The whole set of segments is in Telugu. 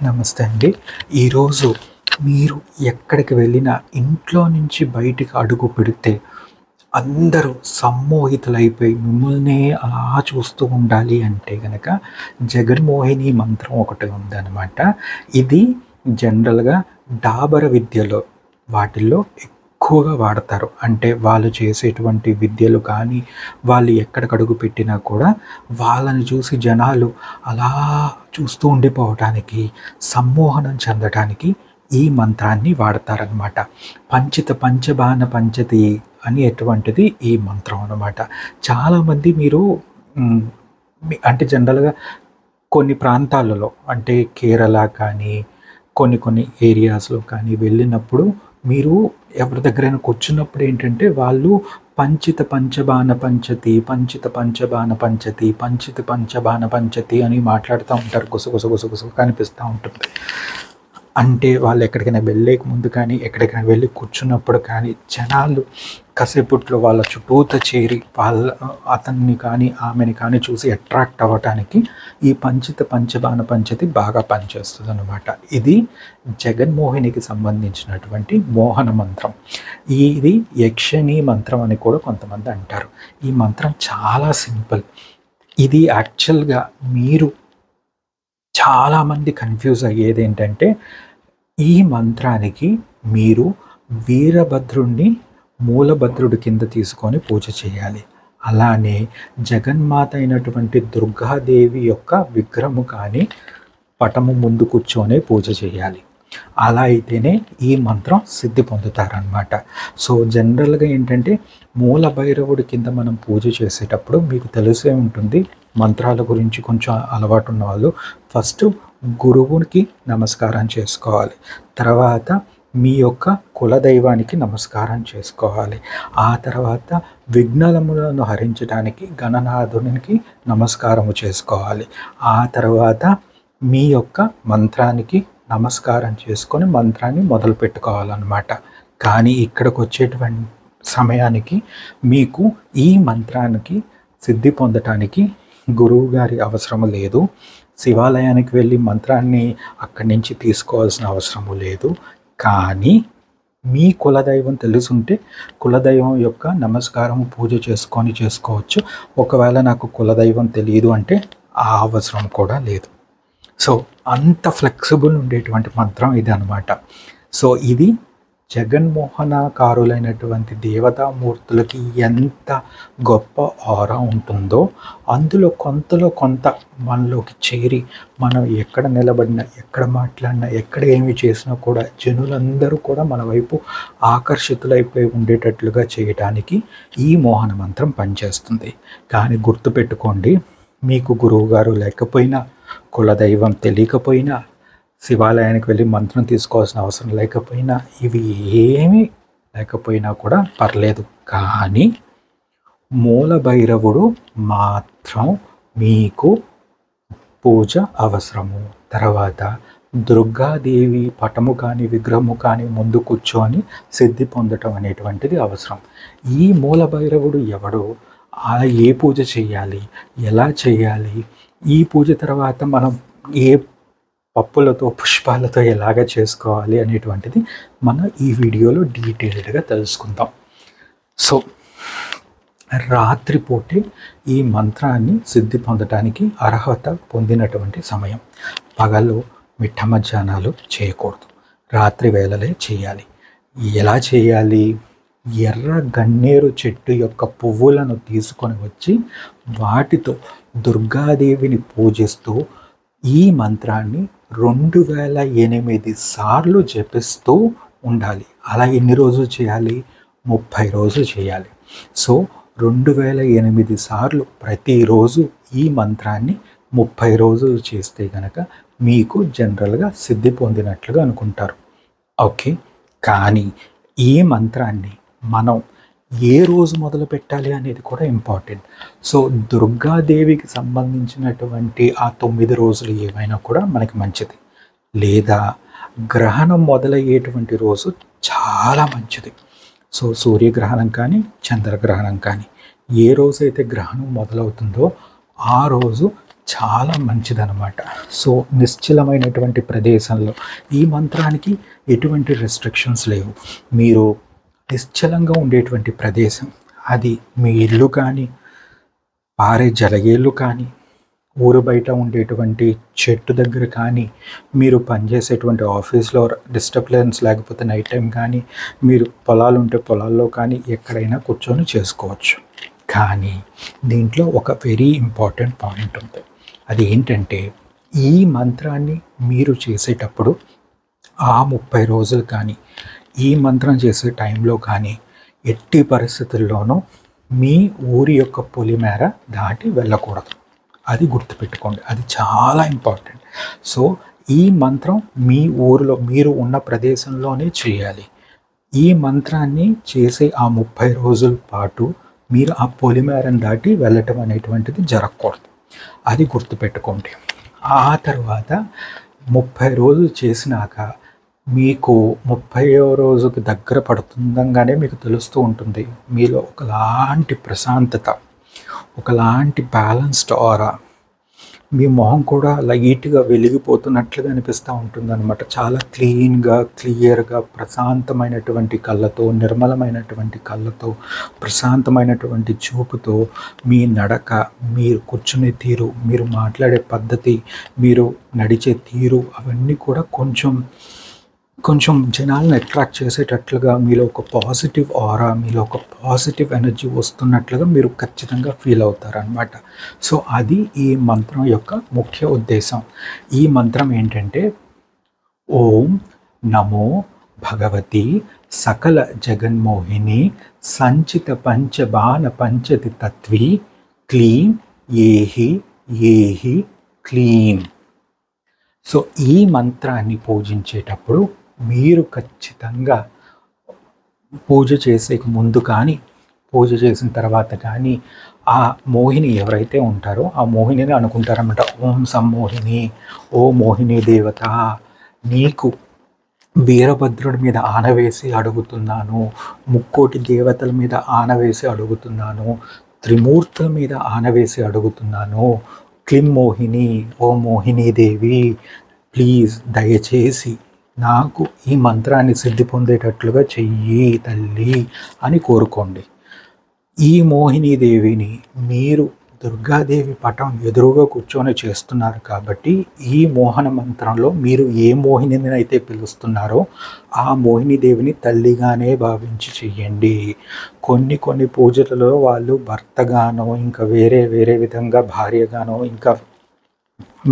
నమస్తే అండి. ఈరోజు మీరు ఎక్కడికి వెళ్ళినా ఇంట్లో నుంచి బయటికి అడుగు పెడితే అందరూ సమ్మోహితులైపోయి మిమ్మల్నే అలా చూస్తూ ఉండాలి అంటే గనక జగన్మోహిని మంత్రం ఒకటి ఉందన్నమాట. ఇది జనరల్‌గా డాబర విద్యలో వాటిల్లో ఎక్కువగా వాడతారు. అంటే వాళ్ళు చేసేటువంటి విద్యలు కానీ, వాళ్ళు ఎక్కడికి అడుగు పెట్టినా కూడా వాళ్ళని చూసి జనాలు అలా చూస్తూ ఉండిపోవటానికి, సమ్మోహనం చెందటానికి ఈ మంత్రాన్ని వాడతారనమాట. పంచిత పంచబాణ పంచతి అనేటువంటిది ఈ మంత్రం అనమాట. చాలామంది మీరు హ్మ్, అంటే జనరల్‌గా కొన్ని ప్రాంతాలలో అంటే కేరళ కానీ, కొన్ని ఏరియాస్‌లో కానీ వెళ్ళినప్పుడు మీరు ఎవరి దగ్గరైనా కూర్చున్నప్పుడు ఏంటంటే వాళ్ళు పంచిత పంచబాణ పంచతి, పంచిత పంచబాణ పంచతి, పంచిత పంచబాణ పంచతి అని మాట్లాడుతూ ఉంటారు. గుసగుస అనిపిస్తూ ఉంటుంది. అంటే వాళ్ళు ఎక్కడికైనా వెళ్ళేక ముందు కానీ, ఎక్కడికైనా వెళ్ళి కూర్చున్నప్పుడు కానీ జనాలు కాసేపట్లో వాళ్ళ చుట్టూతా చేరి అతన్ని కానీ, ఆమెని కానీ చూసి అట్రాక్ట్ అవ్వటానికి ఈ పంచిత పంచబాణ పంచతి బాగా పనిచేస్తుందన్నమాట. ఇది జగన్మోహినికి సంబంధించినటువంటి మోహన మంత్రం. ఇది యక్షిణి మంత్రం అని కూడా కొంతమంది అంటారు. ఈ మంత్రం చాలా సింపుల్. ఇది యాక్చువల్‌గా మీరు చాలామంది కన్ఫ్యూజ్ అయ్యేది ఏంటంటే, ఈ మంత్రానికి మీరు వీరభద్రుడిని మూలభద్రుడి కింద తీసుకొని పూజ చేయాలి. అలానే జగన్మాత అయినటువంటి దుర్గాదేవి యొక్క విగ్రహము కానీ పటము ముందు కూర్చొని పూజ చేయాలి. అలా అయితేనే ఈ మంత్రం సిద్ధి పొందుతారనమాట. సో జనరల్‌గా ఏంటంటే మూల భైరవుడి కింద మనం పూజ చేసేటప్పుడు మీకు తెలిసే ఉంటుంది. మంత్రాల గురించి కొంచెం అలవాటు ఉన్నవాళ్ళు ఫస్ట్ గురువునికి నమస్కారం చేసుకోవాలి. తర్వాత మీ యొక్క కులదైవానికి నమస్కారం చేసుకోవాలి. ఆ తర్వాత విఘ్నములను హరించడానికి గణనాథునికి నమస్కారము చేసుకోవాలి. ఆ తర్వాత మీ యొక్క మంత్రానికి నమస్కారం చేసుకొని మంత్రాన్ని మొదలు పెట్టుకోవాలన్నమాట. కానీ ఇక్కడికి వచ్చేటువంటి సమయానికి మీకు ఈ మంత్రానికి సిద్ధి పొందటానికి గురువుగారి అవసరం లేదు. శివాలయానికి వెళ్ళి మంత్రాన్ని అక్కడి నుంచి తీసుకోవాల్సిన అవసరము లేదు. కానీ మీ కులదైవం తెలుసుంటే కులదైవం యొక్క నమస్కారం పూజ చేసుకోవచ్చు. ఒకవేళ నాకు కులదైవం తెలియదు అంటే ఆ అవసరం కూడా లేదు. సో అంత ఫ్లెక్సిబుల్ ఉండేటువంటి మంత్రం ఇది అనమాట. సో ఇది జగన్మోహనకారులైనటువంటి దేవతామూర్తులకి ఎంత గొప్ప ఆరా ఉంటుందో అందులో కొంత మనలోకి చేరి మనం ఎక్కడ నిలబడినా, ఎక్కడ మాట్లాడినా, ఎక్కడ ఏమి చేసినా కూడా జనులందరూ కూడా మన వైపు ఆకర్షితులైపోయి ఉండేటట్లుగా చేయడానికి ఈ మోహన మంత్రం పనిచేస్తుంది. కానీ గుర్తుపెట్టుకోండి, మీకు గురువుగారు లేకపోయినా, కులదైవం తెలియకపోయినా, శివాలయానికి వెళ్ళి మంత్రం తీసుకోవాల్సిన అవసరం లేకపోయినా, ఇవి ఏమీ లేకపోయినా కూడా పర్లేదు. కానీ మూల భైరవుడు మాత్రం మీకు పూజ అవసరము. తర్వాత దుర్గాదేవి పటము కానీ, విగ్రహము కానీ ముందు కూర్చొని సిద్ధి పొందటం అనేటువంటిది అవసరం. ఈ మూల భైరవుడు ఎవడో, ఏ పూజ చేయాలి, ఎలా చేయాలి, ఈ పూజ తర్వాత మనం ఏ పప్పులతో, పుష్పాలతో ఎలాగ చేసుకోవాలి అనేటువంటిది మనం ఈ వీడియోలో డీటెయిల్డ్గా తెలుసుకుందాం. సో రాత్రిపూటే ఈ మంత్రాన్ని సిద్ధి పొందడానికి అర్హత పొందినటువంటి సమయం. పగలు మిట్ట మధ్యాహ్నాలు చేయకూడదు, రాత్రి వేళలే చేయాలి. ఎలా చేయాలి? ఎర్ర గన్నేరు చెట్టు యొక్క పువ్వులను తీసుకొని వచ్చి వాటితో దుర్గాదేవిని పూజిస్తూ ఈ మంత్రాన్ని 2008 సార్లు జపిస్తూ ఉండాలి. అలా ఎన్ని రోజులు చేయాలి? 30 రోజులు చేయాలి. సో 2008 సార్లు ప్రతిరోజు ఈ మంత్రాన్ని 30 రోజులు చేస్తే కనుక మీకు జనరల్గా సిద్ధి పొందినట్లుగా అనుకుంటారు. ఓకే, కానీ ఈ మంత్రాన్ని మనం ఏ రోజు మొదలు పెట్టాలి అనేది కూడా ఇంపార్టెంట్. సో దుర్గాదేవికి సంబంధించినటువంటి ఆ 9 రోజులు ఏవైనా కూడా మనకి మంచిది. లేదా గ్రహణం మొదలయ్యేటువంటి రోజు చాలా మంచిది. సో సూర్యగ్రహణం కానీ, చంద్రగ్రహణం కానీ, ఏ రోజైతే గ్రహణం మొదలవుతుందో ఆ రోజు చాలా మంచిదనమాట. సో నిశ్చలమైనటువంటి ప్రదేశంలో ఈ మంత్రానికి ఎటువంటి రెస్ట్రిక్షన్స్ లేవు. మీరు నిశ్చలంగా ఉండేటువంటి ప్రదేశం, అది మీ ఇల్లు కానీ, పారే జలగేళ్ళు కానీ, ఊరు బయట ఉండేటువంటి చెట్టు దగ్గర కానీ, మీరు పనిచేసేటువంటి ఆఫీస్లో డిస్టర్బెన్స్ లేకపోతే నైట్ టైం కానీ, మీరు పొలాలు ఉంటే పొలాల్లో కానీ ఎక్కడైనా కూర్చొని చేసుకోవచ్చు. కానీ దీంట్లో ఒక వెరీ ఇంపార్టెంట్ పాయింట్ ఉంది. అది ఏంటంటే, ఈ మంత్రాన్ని మీరు చేసేటప్పుడు ఆ 30 రోజులు కానీ, ఈ మంత్రం చేసే టైంలో కానీ ఎట్టి పరిస్థితుల్లోనూ మీ ఊరి యొక్క పొలిమేర దాటి వెళ్ళకూడదు. అది గుర్తుపెట్టుకోండి, అది చాలా ఇంపార్టెంట్. సో ఈ మంత్రం మీ ఊరిలో మీరు ఉన్న ప్రదేశంలోనే చేయాలి. ఈ మంత్రాన్ని చేసే ఆ 30 రోజుల పాటు మీరు ఆ పొలిమేరను దాటి వెళ్ళటం అనేటువంటిది జరగకూడదు. అది గుర్తుపెట్టుకోండి. ఆ తర్వాత 30 రోజులు చేసినాక మీకు 30వ రోజుకి దగ్గర పడుతుండగానే మీకు తెలుస్తూ ఉంటుంది, మీలో ఒకలాంటి ప్రశాంతత, ఒకలాంటి బ్యాలెన్స్డ్ ఆరా, మీ మొహం కూడా లైట్గా వెలిగిపోతున్నట్లుగా అనిపిస్తూ ఉంటుందన్నమాట. చాలా క్లీన్గా, క్లియర్గా, ప్రశాంతమైనటువంటి కళ్ళతో, నిర్మలమైనటువంటి కళ్ళతో, ప్రశాంతమైనటువంటి చూపుతో మీ నడక, మీరు కూర్చునే తీరు, మీరు మాట్లాడే పద్ధతి, మీరు నడిచే తీరు అవన్నీ కూడా కొంచెం జనాలను అట్రాక్ట్ చేసేటట్లుగా, మీలో ఒక పాజిటివ్ ఆరా, మీలో ఒక పాజిటివ్ ఎనర్జీ వస్తున్నట్లుగా మీరు ఖచ్చితంగా ఫీల్ అవుతారనమాట. సో అది ఈ మంత్రం యొక్క ముఖ్య ఉద్దేశం. ఈ మంత్రం ఏంటంటే, ఓం నమో భగవతి సకల జగన్మోహిని సంచిత పంచబాణ పంచతి తత్వి క్లీం ఏహి ఏహి క్లీం. సో ఈ మంత్రాన్ని పూజించేటప్పుడు మీరు ఖచ్చితంగా పూజ చేసే ముందు కానీ, పూజ చేసిన తర్వాత కానీ, ఆ మోహిని ఎవరైతే ఉంటారో ఆ మోహినిని అనుకుంటారన్నమాట. ఓం సమ్మోహిని, ఓ మోహిని దేవత, నీకు వీరభద్రుడి మీద ఆనవేసి అడుగుతున్నాను, ముక్కోటి దేవతల మీద ఆనవేసి అడుగుతున్నాను, త్రిమూర్తుల మీద ఆనవేసి అడుగుతున్నాను, క్లీం మోహిని, ఓ మోహిని దేవి, ప్లీజ్ దయచేసి నాకు ఈ మంత్రాన్ని సిద్ధి పొందేటట్లుగా చెయ్యి తల్లి అని కోరుకోండి. ఈ మోహినీదేవిని మీరు దుర్గాదేవి పటం ఎదురుగా కూర్చొని చేస్తున్నారు కాబట్టి, ఈ మోహన మంత్రంలో మీరు ఏ మోహినిని అయితే పిలుస్తున్నారో ఆ మోహినీదేవిని తల్లిగానే భావించి చెయ్యండి. కొన్ని పూజలలో వాళ్ళు భర్తగానో, ఇంకా వేరే విధంగా భార్యగానో, ఇంకా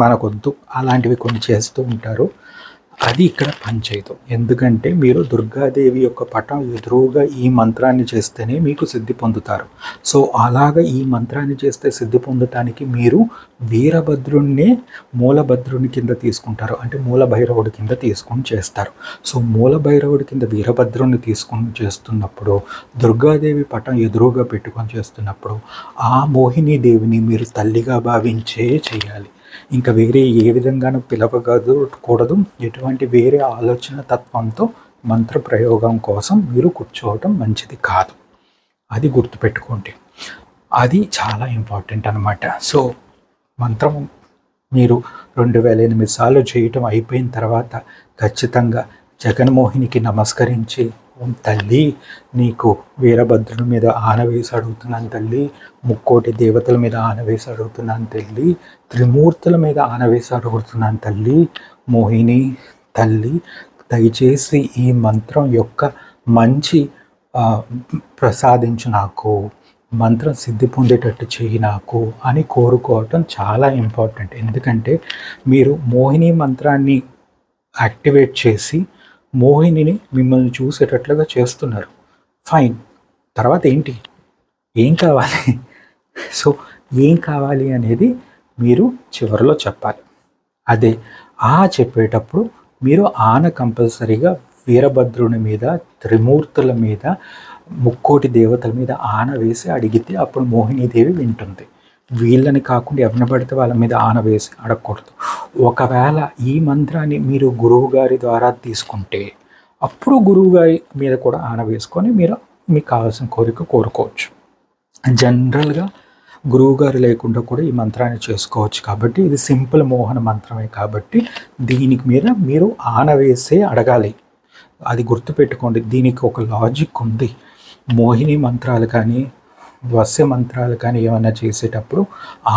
మనకొద్దు అలాంటివి కొన్ని చేస్తూ ఉంటారు. అది ఇక్కడ పనిచేయదు. ఎందుకంటే మీరు దుర్గాదేవి యొక్క పటం ఎదురుగా ఈ మంత్రాన్ని చేస్తేనే మీకు సిద్ధి పొందుతారు. సో అలాగా ఈ మంత్రాన్ని చేస్తే సిద్ధి పొందటానికి మీరు వీరభద్రుణ్ణే మూలభద్రుని కింద తీసుకుంటారు, అంటే మూల భైరవుడి కింద తీసుకొని చేస్తారు. సో మూల భైరవుడి కింద వీరభద్రుని తీసుకొని చేస్తున్నప్పుడు, దుర్గాదేవి పటం ఎదురుగా పెట్టుకొని చేస్తున్నప్పుడు ఆ మోహిని దేవిని మీరు తల్లిగా భావించే చేయాలి. ఇంకా వేరే ఏ విధంగానూ పిలవకూడదు. ఎటువంటి వేరే ఆలోచన తత్వంతో మంత్ర ప్రయోగం కోసం మీరు కూర్చోవటం మంచిది కాదు. అది గుర్తుపెట్టుకోండి. అది చాలా ఇంపార్టెంట్ అన్నమాట. సో మంత్రం మీరు 2008 సార్లు చేయటం అయిపోయిన తర్వాత ఖచ్చితంగా జగన్మోహినికి నమస్కరించి, ఓం తల్లి, నీకు వీరభద్రుడి మీద ఆనవేసి అడుగుతున్నాను తల్లి, ముక్కోటి దేవతల మీద ఆనవేసి అడుగుతున్నాను తల్లి, త్రిమూర్తుల మీద ఆనవేసి అడుగుతున్నాను తల్లి, మోహిని తల్లి, దయచేసి ఈ మంత్రం యొక్క మంచి ప్రసాదించు నాకు, మంత్రం సిద్ధి పొందేటట్టు చెయ్యి నాకు అని కోరుకోవటం చాలా ఇంపార్టెంట్. ఎందుకంటే మీరు మోహిని మంత్రాన్ని యాక్టివేట్ చేసి మోహినిని మిమ్మల్ని చూసేటట్లుగా చేస్తున్నారు. ఫైన్, తర్వాత ఏంటి, ఏం కావాలి? సో ఏం కావాలి అనేది మీరు చివరిలో చెప్పాలి. అదే చెప్పేటప్పుడు మీరు కంపల్సరీగా వీరభద్రుని మీద, త్రిమూర్తుల మీద, ముక్కోటి దేవతల మీద ఆన వేసి అడిగితే అప్పుడు మోహినీదేవి వింటుంది. వీళ్ళని కాకుండా ఎవరిని పడితే వాళ్ళ మీద ఆన వేసి అడగకూడదు. ఒకవేళ ఈ మంత్రాన్ని మీరు గురువు గారి ద్వారా తీసుకుంటే అప్పుడు గురువు గారి మీద కూడా ఆన వేసుకొని మీరు మీకు కావాల్సిన కోరిక కోరుకోవచ్చు. జనరల్గా గురువుగారు లేకుండా కూడా ఈ మంత్రాన్ని చేసుకోవచ్చు. కాబట్టి ఇది సింపుల్ మోహన మంత్రమే కాబట్టి దీనికి మీద మీరు ఆనవేసే అడగాలి. అది గుర్తుపెట్టుకోండి. దీనికి ఒక లాజిక్ ఉంది. మోహిని మంత్రాలు కానీ వస్య మంత్రాలు కానీ ఏమైనా చేసేటప్పుడు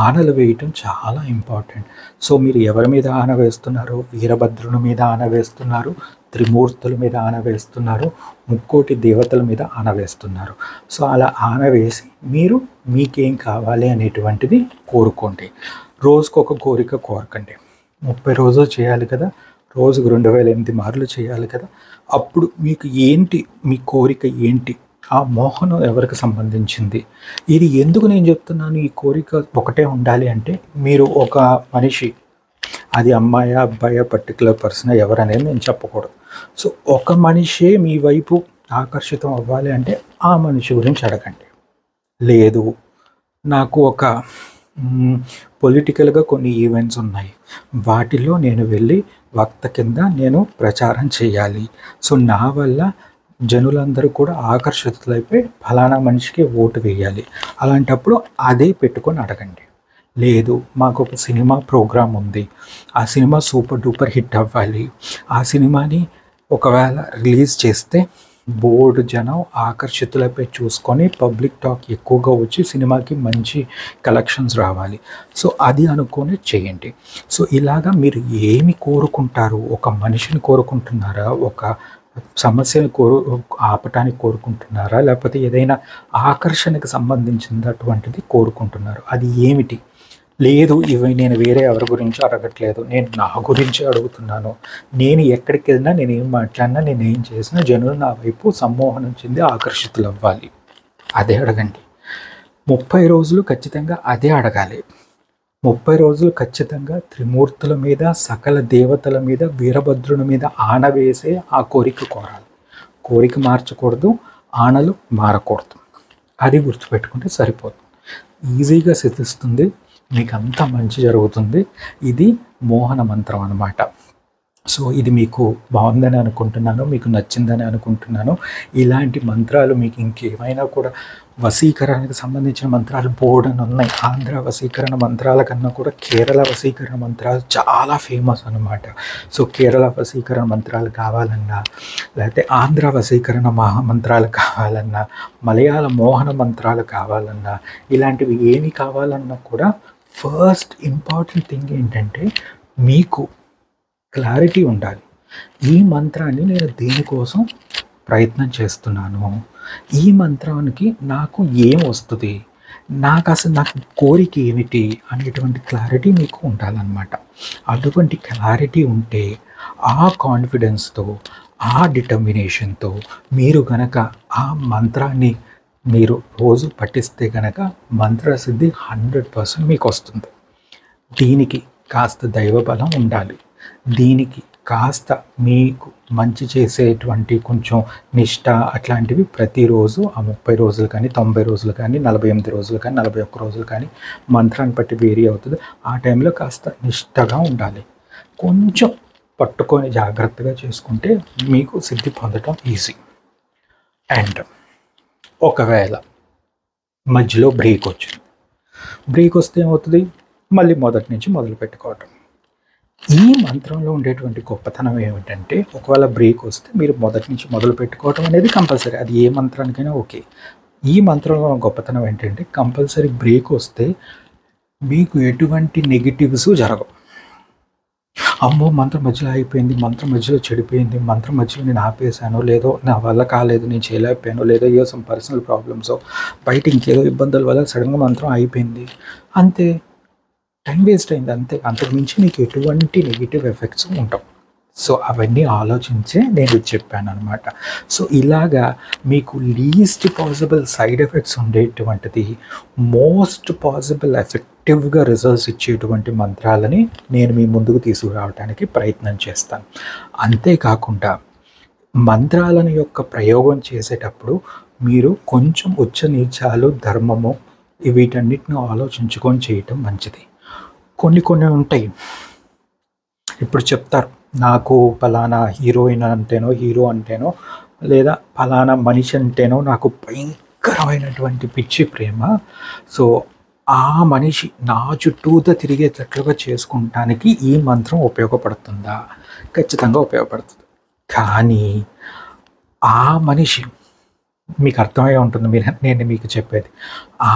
ఆనలు వేయటం చాలా ఇంపార్టెంట్. సో మీరు ఎవరి మీద ఆన వేస్తున్నారు? వీరభద్రుని మీద ఆన వేస్తున్నారు, త్రిమూర్తుల మీద ఆన వేస్తున్నారు, ముక్కోటి దేవతల మీద ఆన వేస్తున్నారు. సో అలా ఆన వేసి మీరు మీకేం కావాలి అనేటువంటిది కోరుకోండి. రోజుకు ఒక కోరిక కోరకండి. 30 రోజులు చేయాలి కదా, రోజుకు 2008 మార్లు చేయాలి కదా. అప్పుడు మీకు ఏంటి, మీ కోరిక ఏంటి, ఆ మోహనం ఎవరికి సంబంధించింది, ఇది ఎందుకు నేను చెప్తున్నాను ఈ కోరిక ఒకటే ఉండాలి అంటే, మీరు ఒక మనిషి, అది అమ్మాయి అబ్బాయి పర్టికులర్ పర్సన్ ఎవరనేది నేను చెప్పకూడదు. సో ఒక మనిషే మీ వైపు ఆకర్షితం అవ్వాలి అంటే ఆ మనిషి గురించి అడగండి. లేదు నాకు ఒక పొలిటికల్గా కొన్ని ఈవెంట్స్ ఉన్నాయి, వాటిలో నేను వెళ్ళి వక్త కింద నేను ప్రచారం చేయాలి, సో నా వల్ల జనులందరూ కూడా ఆకర్షితులైపోయి ఫలానా మనిషికి ఓటు వేయాలి, అలాంటప్పుడు అదే పెట్టుకొని అడగండి. లేదు మాకు ఒక సినిమా ప్రోగ్రాం ఉంది, ఆ సినిమా సూపర్ డూపర్ హిట్ అవ్వాలి, ఆ సినిమాని ఒకవేళ రిలీజ్ చేస్తే బోర్డు జనం ఆకర్షితులపై చూసుకొని పబ్లిక్ టాక్ ఎక్కువగా వచ్చి సినిమాకి మంచి కలెక్షన్స్ రావాలి, సో అది అనుకొని చేయండి. సో ఇలాగా మీరు ఏమి కోరుకుంటారు? ఒక మనిషిని కోరుకుంటున్నారా, ఒక సమస్యను ఆపటానికి కోరుకుంటున్నారా, లేకపోతే ఏదైనా ఆకర్షణకు సంబంధించినటువంటిది కోరుకుంటున్నారు? అది ఏమిటి? లేదు ఇవి నేను వేరే ఎవరి గురించి అడగట్లేదు, నేను నా గురించి అడుగుతున్నాను, నేను ఎక్కడికి వెళ్ళినా నేను ఏం మాట్లాడినా నేను ఏం చేసినా జనులు నా వైపు సమ్మోహనం చెంది ఆకర్షితులు అవ్వాలి, అదే అడగండి. 30 రోజులు ఖచ్చితంగా అదే అడగాలి. 30 రోజులు ఖచ్చితంగా త్రిమూర్తుల మీద, సకల దేవతల మీద, వీరభద్రుని మీద ఆన వేసే ఆ కోరిక కోరాలి. కోరిక మార్చకూడదు, ఆనలు మారకూడదు. అది గుర్తుపెట్టుకుంటే సరిపోతుంది. ఈజీగా సిద్ధిస్తుంది, మీకు అంతా మంచి జరుగుతుంది. ఇది మోహన మంత్రం అన్నమాట. సో ఇది మీకు బాగుందని అనుకుంటున్నాను, మీకు నచ్చిందని అనుకుంటున్నాను. ఇలాంటి మంత్రాలు మీకు ఇంకేమైనా కూడా వశీకరణకు సంబంధించిన మంత్రాలు బోర్డని ఉన్నాయి. ఆంధ్ర వశీకరణ మంత్రాల కన్నా కూడా కేరళ వశీకరణ మంత్రాలు చాలా ఫేమస్ అన్నమాట. సో కేరళ వశీకరణ మంత్రాలు కావాలన్నా, లేకపోతే ఆంధ్ర వశీకరణ మహామంత్రాలు కావాలన్నా, మలయాళ మోహన మంత్రాలు కావాలన్నా, ఇలాంటివి ఏమి కావాలన్నా కూడా ఫస్ట్ ఇంపార్టెంట్ థింగ్ ఏంటంటే మీకు క్లారిటీ ఉండాలి. ఈ మంత్రాన్ని నేను దేనికోసం ప్రయత్నం చేస్తున్నాను, ఈ మంత్రానికి నాకు ఏం వస్తుంది, నాకు అసలు నాకు కోరిక ఏమిటి అనేటువంటి క్లారిటీ మీకు ఉండాలన్నమాట. అటువంటి క్లారిటీ ఉంటే ఆ కాన్ఫిడెన్స్తో, ఆ డిటర్మినేషన్తో మీరు గనక ఆ మంత్రాన్ని మీరు రోజు పఠిస్తే కనుక మంత్రసిద్ధి 100% మీకు వస్తుంది. దీనికి కాస్త దైవబలం ఉండాలి, దీనికి కాస్త మీకు మంచి చేసేటువంటి కొంచెం నిష్ఠ అట్లాంటివి ప్రతిరోజు ఆ 30 రోజులు కానీ, 90 రోజులు కానీ, 48 రోజులు కానీ, 41 రోజులు కానీ మంత్రాన్ని బట్టి వేరీ అవుతుంది. ఆ టైంలో కాస్త నిష్ఠగా ఉండాలి. కొంచెం పట్టుకొని జాగ్రత్తగా చేసుకుంటే మీకు సిద్ధి పొందటం ఈజీ. అండ్ ఒకవేళ మధ్యలో బ్రేక్ వచ్చింది, బ్రేక్ వస్తే ఏమవుతుంది, మళ్ళీ మొదటి నుంచి మొదలు పెట్టుకోవటం. ఈ మంత్రంలో ఉండేటువంటి గొప్పతనం ఏమిటంటే ఒకవేళ బ్రేక్ వస్తే మీరు మొదటి నుంచి మొదలు పెట్టుకోవటం అనేది కంపల్సరీ, అది ఏ మంత్రానికైనా ఓకే. ఈ మంత్రంలో గొప్పతనం ఏంటంటే కంపల్సరీ బ్రేక్ వస్తే మీకు ఎటువంటి నెగిటివ్స్ జరగవు. అమ్మో మంత్రం మధ్యలో అయిపోయింది, మంత్రం మధ్యలో చెడిపోయింది, మంత్రం మధ్యలో నేను ఆపేశాను, లేదో నా వల్ల కాలేదు, నేను చేయలేకపోయాను, లేదో ఏదో సమ్ పర్సనల్ ప్రాబ్లమ్స్, బయట ఇంకేదో ఇబ్బందుల వల్ల సడన్గా మంత్రం అయిపోయింది, అంతే, టైం వేస్ట్ అయింది, అంతే. అంతకుమించి మీకు ఎటువంటి నెగిటివ్ ఎఫెక్ట్స్ ఉండవు. సో అవన్నీ ఆలోచించే నేను చెప్పాను అనమాట. సో ఇలాగా మీకు లీస్ట్ పాసిబుల్ సైడ్ ఎఫెక్ట్స్ ఉండేటువంటిది మోస్ట్ పాసిబుల్ ఎఫెక్టివ్గా రిజల్ట్స్ ఇచ్చేటువంటి మంత్రాలని నేను మీ ముందుకు తీసుకురావడానికి ప్రయత్నం చేస్తాను. అంతేకాకుండా మంత్రాలను యొక్క ప్రయోగం చేసేటప్పుడు మీరు కొంచెం ఉచ్చ నీచాలు, ధర్మము వీటన్నిటిని ఆలోచించుకొని చేయటం మంచిది. కొన్ని ఉంటాయి, ఇప్పుడు చెప్తారు నాకు ఫలానా హీరోయిన్ అంటేనో, హీరో అంటేనో, లేదా ఫలానా మనిషి అంటేనో నాకు భయంకరమైనటువంటి పిచ్చి ప్రేమ, సో ఆ మనిషి నా చుట్టూతా తిరిగేటట్లుగా చేసుకుంటానికి ఈ మంత్రం ఉపయోగపడుతుందా? ఖచ్చితంగా ఉపయోగపడుతుంది. కానీ ఆ మనిషి మీకు అర్థమై ఉంటుంది నేను మీకు చెప్పేది.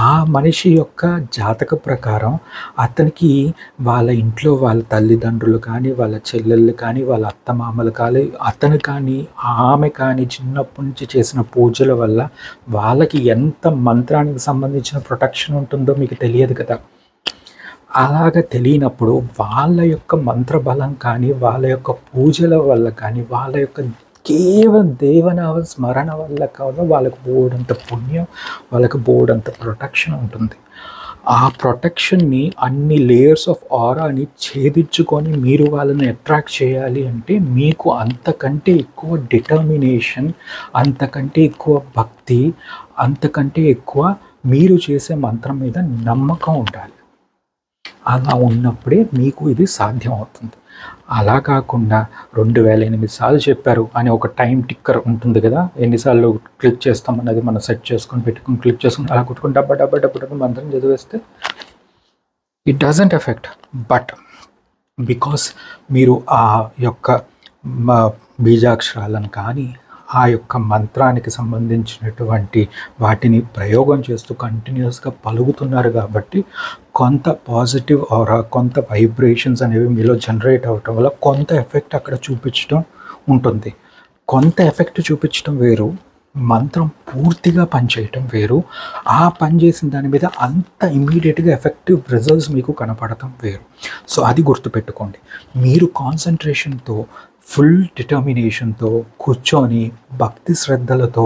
ఆ మనిషి యొక్క జాతక ప్రకారం అతనికి వాళ్ళ ఇంట్లో వాళ్ళ తల్లిదండ్రులు కానీ, వాళ్ళ చెల్లెళ్ళు కానీ, వాళ్ళ అత్తమామలు కానీ, అతను కానీ, ఆమె కానీ చిన్నప్పటి నుంచి చేసిన పూజల వల్ల వాళ్ళకి ఎంత మంత్రానికి సంబంధించిన ప్రొటెక్షన్ ఉంటుందో మీకు తెలియదు కదా! అలాగ తెలియనప్పుడు వాళ్ళ యొక్క మంత్రబలం కానీ, వాళ్ళ యొక్క పూజల వల్ల కానీ, వాళ్ళ యొక్క కేవలం దేవనామ స్మరణ వల్ల కాదు వాళ్ళకి బోలెడంత పుణ్యం, వాళ్ళకి బోలెడంత ప్రొటెక్షన్ ఉంటుంది. ఆ ప్రొటెక్షన్‌ని అన్ని లేయర్స్ ఆఫ్ ఆరాని ఛేదించుకొని మీరు వాళ్ళని అట్రాక్ట్ చేయాలి అంటే మీకు అంతకంటే ఎక్కువ డిటర్మినేషన్, అంతకంటే ఎక్కువ భక్తి, అంతకంటే ఎక్కువ మీరు చేసే మంత్రం మీద నమ్మకం ఉండాలి. అలా ఉన్నప్పుడే మీకు ఇది సాధ్యం అవుతుంది. అలా కాకుండా 2008 సార్లు చెప్పారు అని ఒక టైం టిక్కర్ ఉంటుంది కదా! ఎన్నిసార్లు క్లిక్ చేస్తామన్నది మనం సెట్ చేసుకొని పెట్టుకొని క్లిక్ చేసుకొని అలా కొట్టుకొని డబ్బా డబ్బా డబ్బా మంత్రం చదివేస్తే it doesn't effect. But because మీరు ఆ యొక్క బీజాక్షరాలను కానీ, ఆ యొక్క మంత్రానికి సంబంధించినటువంటి వాటిని ప్రయోగం చేస్తూ కంటిన్యూస్గా పలుకుతున్నారు కాబట్టి కొంత పాజిటివ్ ఆరా, కొంత వైబ్రేషన్స్ అనేవి మీలో జనరేట్ అవ్వటం వల్ల కొంత ఎఫెక్ట్ అక్కడ చూపించడం ఉంటుంది. కొంత ఎఫెక్ట్ చూపించడం వేరు, మంత్రం పూర్తిగా పనిచేయటం వేరు. ఆ పని చేసిన దాని మీద అంత ఇమ్మీడియట్గా ఎఫెక్టివ్ రిజల్ట్స్ మీకు కనపడటం వేరు. సో అది గుర్తుపెట్టుకోండి. మీరు కాన్సన్ట్రేషన్తో, ఫుల్ డిటర్మినేషన్తో కూర్చొని భక్తి శ్రద్ధలతో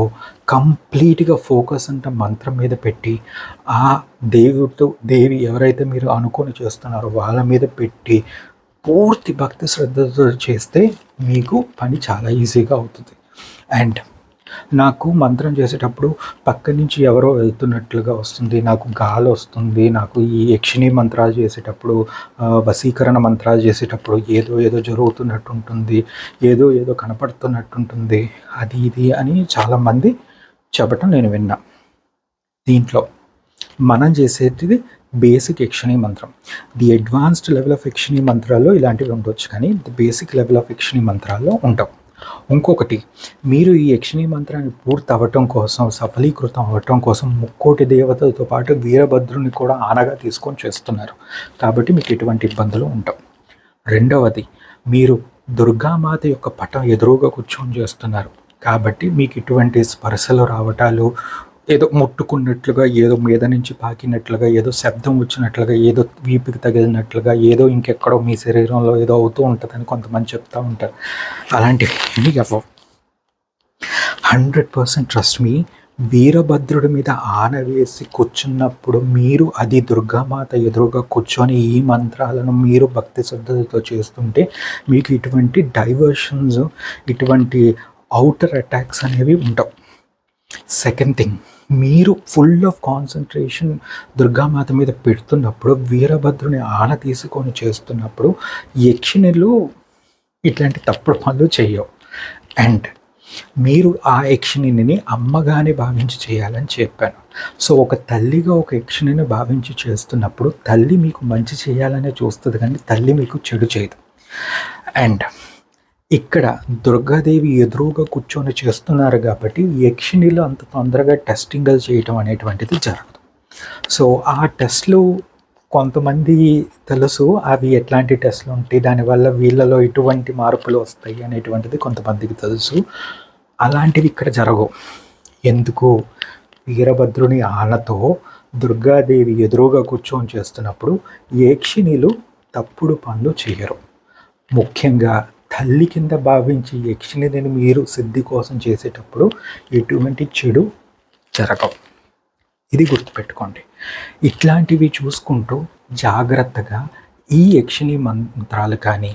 కంప్లీట్గా ఫోకస్ అంతా మంత్రం మీద పెట్టి ఆ దేవుడితో దేవి ఎవరైతే మీరు అనుకొని చేస్తున్నారో వాళ్ళ మీద పెట్టి పూర్తి భక్తి శ్రద్ధతో చేస్తే మీకు పని చాలా ఈజీగా అవుతుంది. అండ్ నాకు మంత్రం చేసేటప్పుడు పక్క నుంచి ఎవరో వెళ్తున్నట్లుగా వస్తుంది, నాకు గాలి వస్తుంది, నాకు ఈ యక్షిణీ మంత్రాలు చేసేటప్పుడు వశీకరణ మంత్రాలు చేసేటప్పుడు ఏదో జరుగుతున్నట్టు ఉంటుంది, ఏదో కనపడుతున్నట్టుంటుంది, అది ఇది అని చాలామంది చెప్పటం నేను విన్నా. దీంట్లో మనం చేసేది బేసిక్ యక్షిణీ మంత్రం. ది అడ్వాన్స్డ్ లెవెల్ ఆఫ్ యక్షిణీ మంత్రాల్లో ఇలాంటివి ఉండొచ్చు, కానీ ది బేసిక్ లెవెల్ ఆఫ్ యక్షిణీ మంత్రాల్లో ఉండవు. ఇంకొకటి, మీరు ఈ యక్షిణీ మంత్రాన్ని పూర్తి అవ్వటం కోసం, సఫలీకృతం అవ్వటం కోసం ముక్కోటి దేవతలతో పాటు వీరభద్రుని కూడా ఆనగా తీసుకొని చేస్తున్నారు కాబట్టి మీకు ఎటువంటి ఇబ్బందులు ఉండవు. రెండవది, మీరు దుర్గామాత యొక్క పటం ఎదురుగా కూర్చొని చేస్తున్నారు కాబట్టి మీకు ఇటువంటి స్పర్శలు రావటాలు, ఏదో ముట్టుకున్నట్లుగా, ఏదో మీద నుంచి పాకినట్లుగా, ఏదో శబ్దం వచ్చినట్లుగా, ఏదో వీపుకి తగిలినట్లుగా, ఏదో ఇంకెక్కడో మీ శరీరంలో ఏదో అవుతూ ఉంటుందని కొంతమంది చెప్తూ ఉంటారు. అలాంటివి ఏమీ అవ్వవు. 100% ట్రస్ట్ మీ. వీరభద్రుడి మీద ఆనవేసి కూర్చున్నప్పుడు మీరు అది దుర్గామాత ఎదురుగా కూర్చొని ఈ మంత్రాలను మీరు భక్తి శ్రద్ధలతో చేస్తుంటే మీకు ఇటువంటి డైవర్షన్స్, ఇటువంటి అవుటర్ అటాక్స్ అనేవి ఉండవు. సెకండ్ థింగ్, మీరు ఫుల్ ఆఫ్ కాన్సన్ట్రేషన్ దుర్గామాత మీద పెడుతున్నప్పుడు, వీరభద్రుని ఆన తీసుకొని చేస్తున్నప్పుడు యక్షిణులు ఇట్లాంటి తప్పుడు పనులు చేయవు. అండ్ మీరు ఆ యక్షిణిని అమ్మగానే భావించి చేయాలని చెప్పాను. సో ఒక తల్లిగా ఒక యక్షిణిని భావించి చేస్తున్నప్పుడు తల్లి మీకు మంచి చేయాలనే చూస్తుంది, కానీ తల్లి మీకు చెడు చేయదు. అండ్ ఇక్కడ దుర్గాదేవి ఎదురుగా కూర్చొని చేస్తున్నారు కాబట్టి యక్షిణిలో అంత తొందరగా టెస్టింగ్లు చేయటం అనేటువంటిది జరగదు. సో ఆ టెస్ట్లు కొంతమంది తెలుసు, అవి ఎట్లాంటి టెస్ట్లు ఉంటాయి, దానివల్ల వీళ్ళలో ఎటువంటి మార్పులు వస్తాయి అనేటువంటిది కొంతమందికి తెలుసు. అలాంటివి ఇక్కడ జరగవు. ఎందుకు? వీరభద్రుని ఆనతో దుర్గాదేవి ఎదురుగా కూర్చొని చేస్తున్నప్పుడు యక్షిణిలు తప్పుడు పనులు చేయరు. ముఖ్యంగా తల్లి కింద భావించి యక్షిణిని మీరు సిద్ధి కోసం చేసేటప్పుడు ఎటువంటి చెడు జరగవు. ఇది గుర్తుపెట్టుకోండి. ఇట్లాంటివి చూసుకుంటూ జాగ్రత్తగా ఈ యక్షిణీ మంత్రాలు కానీ,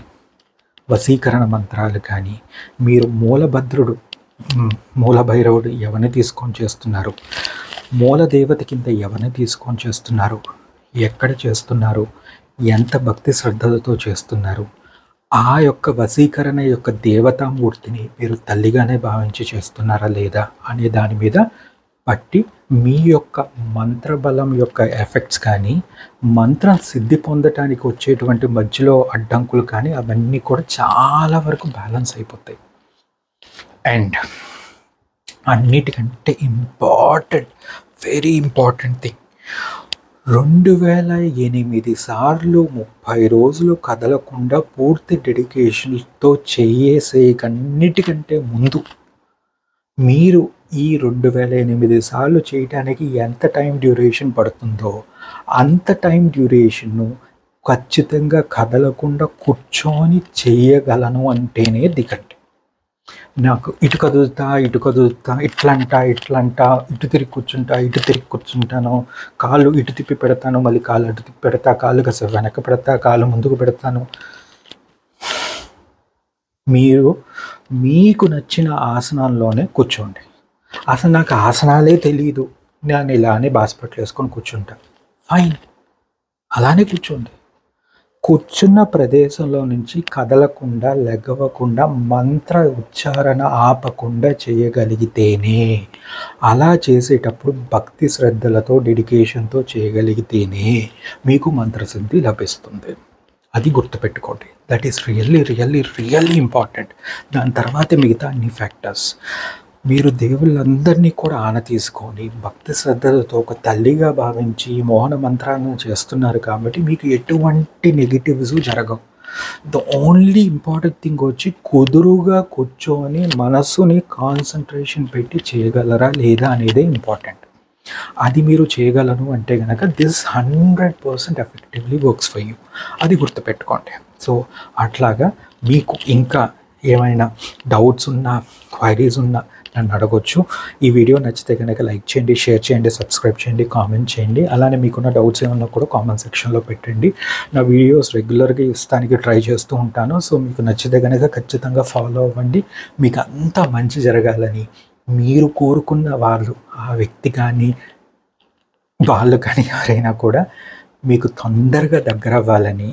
వశీకరణ మంత్రాలు కానీ, మీరు మూలభైరవుడు ఎవరిని తీసుకొని చేస్తున్నారు, మూలదేవత కింద ఎవరిని తీసుకొని చేస్తున్నారు, ఎక్కడ చేస్తున్నారు, ఎంత భక్తి శ్రద్ధలతో చేస్తున్నారు, ఆ యొక్క వశీకరణ యొక్క దేవతామూర్తిని మీరు తల్లిగానే భావించి చేస్తున్నారా లేదా అనే దాని మీద బట్టి మీ యొక్క మంత్రబలం యొక్క ఎఫెక్ట్స్ కానీ, మంత్రం సిద్ధి పొందటానికి వచ్చేటువంటి మధ్యలో అడ్డంకులు కానీ అవన్నీ కూడా చాలా వరకు బ్యాలెన్స్ అయిపోతాయి. అండ్ అన్నిటికంటే వెరీ ఇంపార్టెంట్ థింగ్, 2008 సార్లు 30 రోజులు కదలకుండా పూర్తి డెడికేషన్తో చేసేకన్నిటికంటే ముందు మీరు ఈ 2008 సార్లు చేయటానికి ఎంత టైం డ్యూరేషన్ పడుతుందో అంత టైం డ్యూరేషన్ను ఖచ్చితంగా కదలకుండా కూర్చొని చేయగలను అంటేనే దిగండి. నాకు ఇటు కదులుతా ఇట్లంటా ఇటు తిరిగి కూర్చుంటాను, కాళ్ళు ఇటు తిప్పి పెడతాను, మళ్ళీ కాళ్ళు అటు తిప్పి పెడతా, కాళ్ళు కాసేపు వెనక్కి పెడతా, కాళ్ళు ముందుకు పెడతాను. మీరు మీకు నచ్చిన ఆసనాల్లోనే కూర్చోండి. అసలు నాకు ఆసనాలే తెలియదు, నేను ఇలానే బాస్పెట్లు వేసుకొని కూర్చుంటా, ఫైన్, అలానే కూర్చోండి. కూర్చున్న ప్రదేశంలో నుంచి కదలకుండా, లెగవకుండా, మంత్ర ఉచ్చారణ ఆపకుండా చేయగలిగితేనే, అలా చేసేటప్పుడు భక్తి శ్రద్ధలతో డెడికేషన్తో చేయగలిగితేనే మీకు మంత్రసిద్ధి లభిస్తుంది. అది గుర్తుపెట్టుకోండి. That is really important. దాని తర్వాత మిగతా అన్ని ఫ్యాక్టర్స్. మీరు దేవుళ్ళందరినీ కూడా ఆన తీసుకొని భక్తి శ్రద్ధలతో ఒక తల్లిగా భావించి మోహన మంత్రాలను చేస్తున్నారు కాబట్టి మీకు ఎటువంటి నెగిటివ్స్ జరగవు. ద ఓన్లీ ఇంపార్టెంట్ థింగ్ వచ్చి కుదురుగా కూర్చొని మనస్సుని కాన్సన్ట్రేషన్ పెట్టి చేయగలరా లేదా అనేదే ఇంపార్టెంట్. అది మీరు చేయగలను అంటే కనుక this 100% effectively works for you. అది గుర్తుపెట్టుకోండి. సో అట్లాగా మీకు ఇంకా ఏమైనా డౌట్స్ ఉన్నా, క్వైరీస్ ఉన్నా నన్ను అడగొచ్చు. ఈ వీడియో నచ్చితే కనుక లైక్ చేయండి, షేర్ చేయండి, సబ్స్క్రైబ్ చేయండి, కామెంట్ చేయండి. అలానే మీకున్న డౌట్స్ ఏమన్నా కూడా కామెంట్ సెక్షన్లో పెట్టండి. నా వీడియోస్ రెగ్యులర్గా ఇస్తానికి ట్రై చేస్తూ ఉంటాను. సో మీకు నచ్చితే కనుక ఖచ్చితంగా ఫాలో అవ్వండి. మీకు అంతా మంచి జరగాలని, మీరు కోరుకున్న వాళ్ళు, ఆ వ్యక్తి కానీ వాళ్ళు కానీ ఎవరైనా కూడా మీకు తొందరగా దగ్గర అవ్వాలని,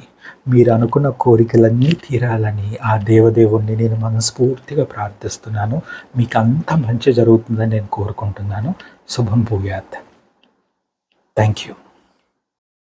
మీరు అనుకున్న కోరికలన్నీ తీరాలని ఆ దేవదేవుణ్ణి నేను మనస్ఫూర్తిగా ప్రార్థిస్తున్నాను. మీకు అంతా మంచి జరుగుతుందని నేను కోరుకుంటున్నాను. శుభం భూయాత్. Thank you.